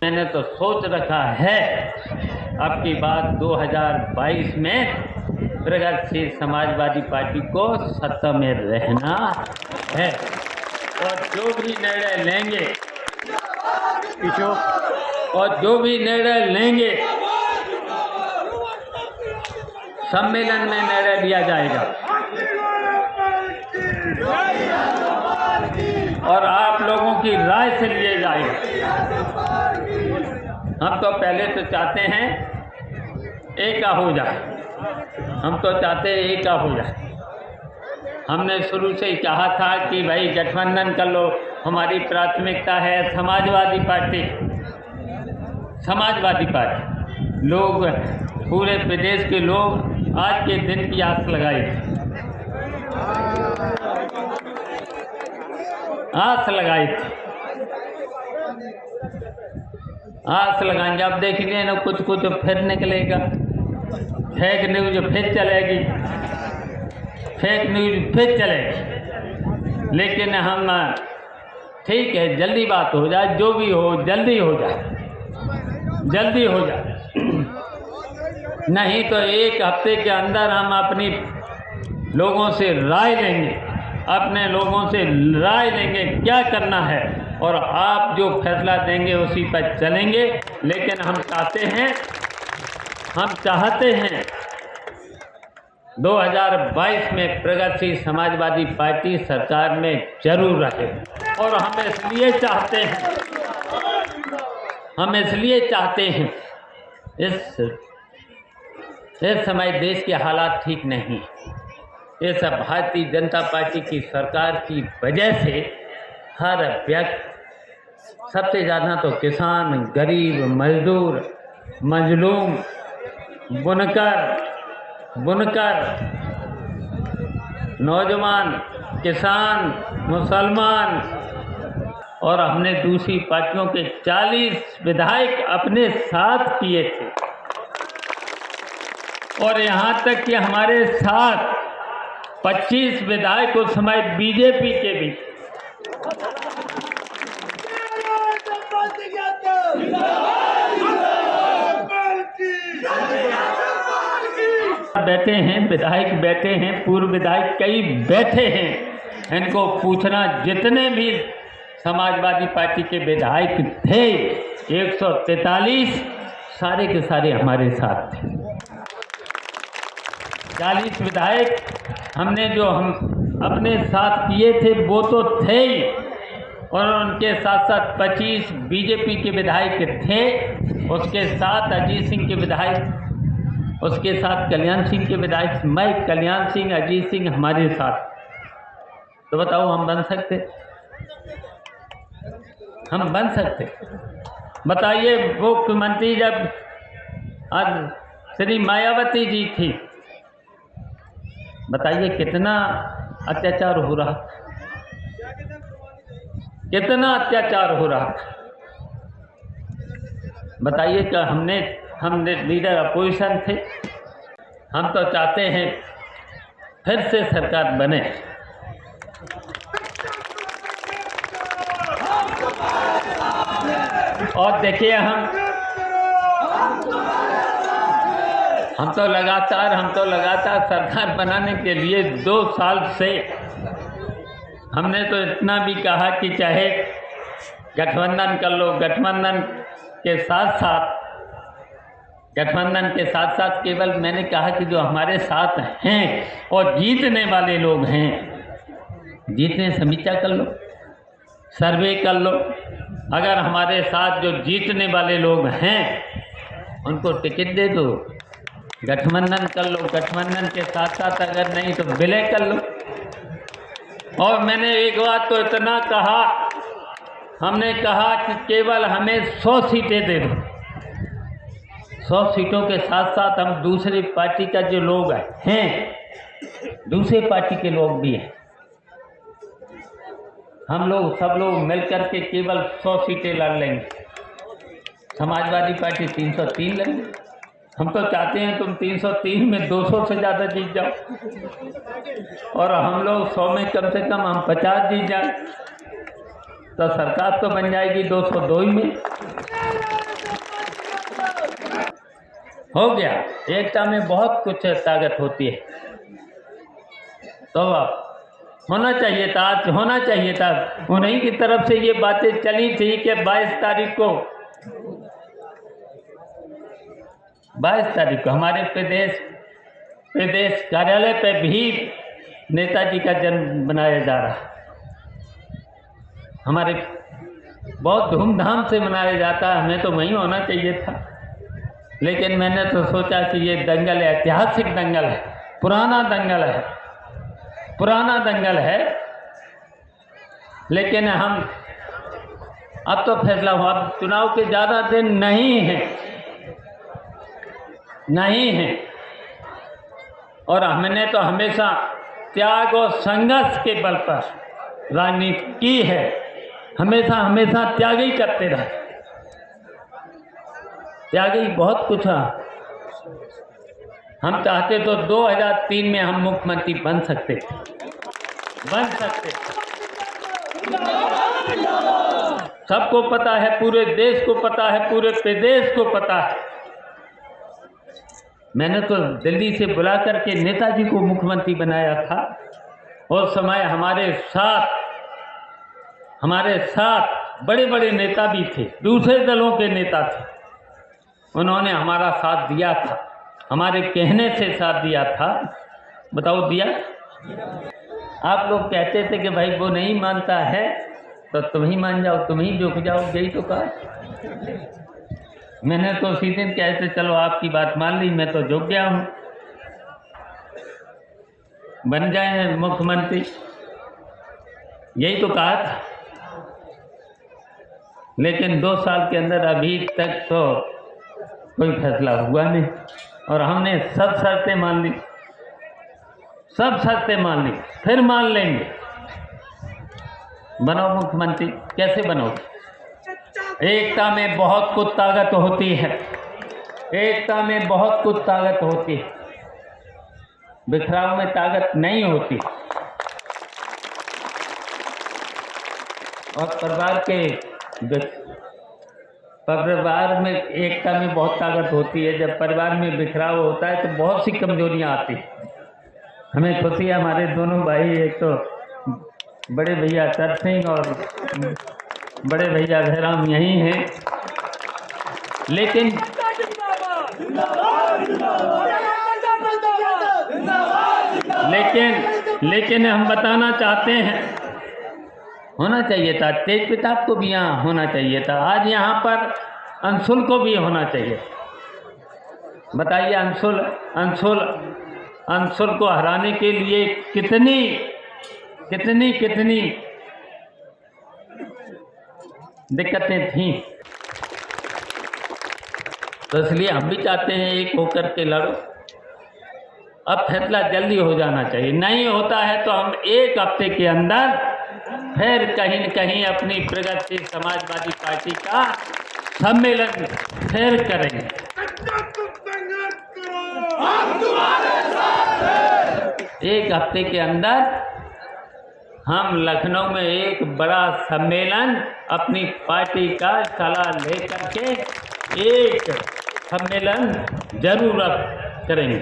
मैंने तो सोच रखा है अब की बात 2022 में प्रगतिशील समाजवादी पार्टी को सत्ता में रहना है और जो भी निर्णय लेंगे सम्मेलन में निर्णय लिया जाएगा और आप लोगों की राय से लिए जाएगा। हम तो पहले तो चाहते हैं एक हो जाए, एक हो जाए। हमने शुरू से ही कहा था कि भाई गठबंधन कर लो, हमारी प्राथमिकता है समाजवादी पार्टी। लोग पूरे प्रदेश के लोग आज के दिन की आस लगाए लगाएंगे। अब देखेंगे ना कुछ फिर निकलेगा, फेक न्यूज फिर चलेगी। लेकिन हम ठीक है, जल्दी बात हो जाए, जो भी हो जल्दी हो जाए। नहीं तो एक हफ्ते के अंदर हम अपने लोगों से राय लेंगे क्या करना है और आप जो फैसला देंगे उसी पर चलेंगे। लेकिन हम चाहते हैं 2022 में प्रगतिशील समाजवादी पार्टी सरकार में जरूर रहे और हम इसलिए चाहते हैं इस समय देश के हालात ठीक नहीं। ये सब भारतीय जनता पार्टी की सरकार की वजह से हर व्यक्ति, सबसे ज़्यादा तो किसान, गरीब, मजदूर, मजलूम, बुनकर, नौजवान, किसान, मुसलमान और हमने दूसरी पार्टियों के 40 विधायक अपने साथ किए थे और यहाँ तक कि हमारे साथ 25 विधायक उस समय बीजेपी के भी बैठे हैं, विधायक बैठे हैं, पूर्व विधायक कई बैठे हैं। इनको पूछना, जितने भी समाजवादी पार्टी के विधायक थे 143 सारे के सारे हमारे साथ थे। 40 विधायक हमने जो हम अपने साथ किए थे वो तो थे ही और उनके साथ साथ 25 बीजेपी के विधायक थे, उसके साथ अजीत सिंह के विधायक, उसके साथ कल्याण सिंह के विधायक, मैं, कल्याण सिंह, अजीत सिंह हमारे साथ। तो बताओ हम बन सकते? बताइए, मुख्यमंत्री जब आज श्री मायावती जी थी, बताइए कितना अत्याचार हो रहा था। बताइए कि हमने लीडर अपोजिशन थे। हम तो चाहते हैं फिर से सरकार बने। और देखिए हम तो लगातार सरकार बनाने के लिए 2 साल से हमने तो इतना भी कहा कि चाहे गठबंधन कर लो, गठबंधन के साथ केवल मैंने कहा कि जो हमारे साथ हैं और जीतने वाले लोग हैं, जीतने समीक्षा कर लो, सर्वे कर लो। अगर हमारे साथ जो जीतने वाले लोग हैं उनको टिकट दे दो, गठबंधन कर लो, गठबंधन के साथ साथ अगर नहीं तो विलय कर लो। और मैंने एक बात तो इतना कहा, हमने कहा कि केवल हमें 100 सीटें दे दो। 100 सीटों के साथ साथ हम दूसरी पार्टी का जो लोग हैं, दूसरे पार्टी के लोग भी हैं, सब लोग मिलकर के केवल 100 सीटें लड़ लेंगे। समाजवादी पार्टी 303 लड़ेंगे। हम तो चाहते हैं तुम 303 में 200 से ज़्यादा जीत जाओ और हम लोग 100 में कम से कम हम 50 जीत जाए, तो सरकार तो बन जाएगी 202 में। हो गया। एकता में बहुत कुछ ताकत होती है। तो होना चाहिए था, आज होना चाहिए था। उन्हीं की तरफ से ये बातें चली थी कि 22 तारीख को हमारे प्रदेश कार्यालय पे भी नेताजी का जन्म मनाया जा रहा है। हमारे बहुत धूमधाम से मनाया जाता है, हमें तो वहीं होना चाहिए था। लेकिन मैंने तो सोचा कि ये दंगल है, ऐतिहासिक दंगल है, पुराना दंगल है। लेकिन हम अब तो फैसला हुआ, अब चुनाव के ज़्यादा दिन नहीं हैं और हमने तो हमेशा त्याग और संघर्ष के बल पर राजनीति की है। हमेशा त्याग ही करते रहे, त्याग ही बहुत कुछ है। हम चाहते तो 2003 में हम मुख्यमंत्री बन सकते। सबको पता है, पूरे देश को पता है, पूरे प्रदेश को पता है। मैंने तो दिल्ली से बुला करके नेताजी को मुख्यमंत्री बनाया था। उस समय हमारे साथ बड़े बड़े नेता भी थे, दूसरे दलों के नेता थे। उन्होंने हमारा साथ दिया था, हमारे कहने से साथ दिया था। बताओ, दिया? आप लोग कहते थे कि भाई वो नहीं मानता है तो तुम ही मान जाओ, तुम ही झुक जाओ, यही तो कहा। मैंने तो उसी दिन कहते चलो आपकी बात मान ली, मैं तो झुक गया हूँ, बन जाए मुख्यमंत्री, यही तो कहा था। लेकिन 2 साल के अंदर अभी तक तो कोई फैसला हुआ नहीं और हमने सब शर्तें मान ली, फिर मान लेंगे। बनो मुख्यमंत्री, कैसे बनोगे? एकता में बहुत कुछ ताकत होती है, बिखराव में ताकत नहीं होती। और परिवार में एकता में बहुत ताकत होती है। जब परिवार में बिखराव होता है तो बहुत सी कमजोरियां आती हैं। हमें खुशी है, हमारे दोनों भाई, एक तो बड़े भैया चर सिंह और बड़े भैया भैराम यहीं हैं। लेकिन हम बताना चाहते हैं, होना चाहिए था, तेज प्रताप को भी यहाँ होना चाहिए था, आज यहाँ पर अंशुल को भी होना चाहिए। बताइए, अंशुल को हराने के लिए कितनी दिक्कतें थीं। तो इसलिए हम भी चाहते हैं एक होकर के लड़ो। अब फैसला जल्दी हो जाना चाहिए, नहीं होता है तो हम 1 हफ्ते के अंदर फिर कहीं न कहीं अपनी प्रगतिशील समाजवादी पार्टी का सम्मेलन फिर करेंगे। 1 हफ्ते के अंदर हम लखनऊ में एक बड़ा सम्मेलन अपनी पार्टी का सलाह लेकर के एक सम्मेलन जरूर करेंगे।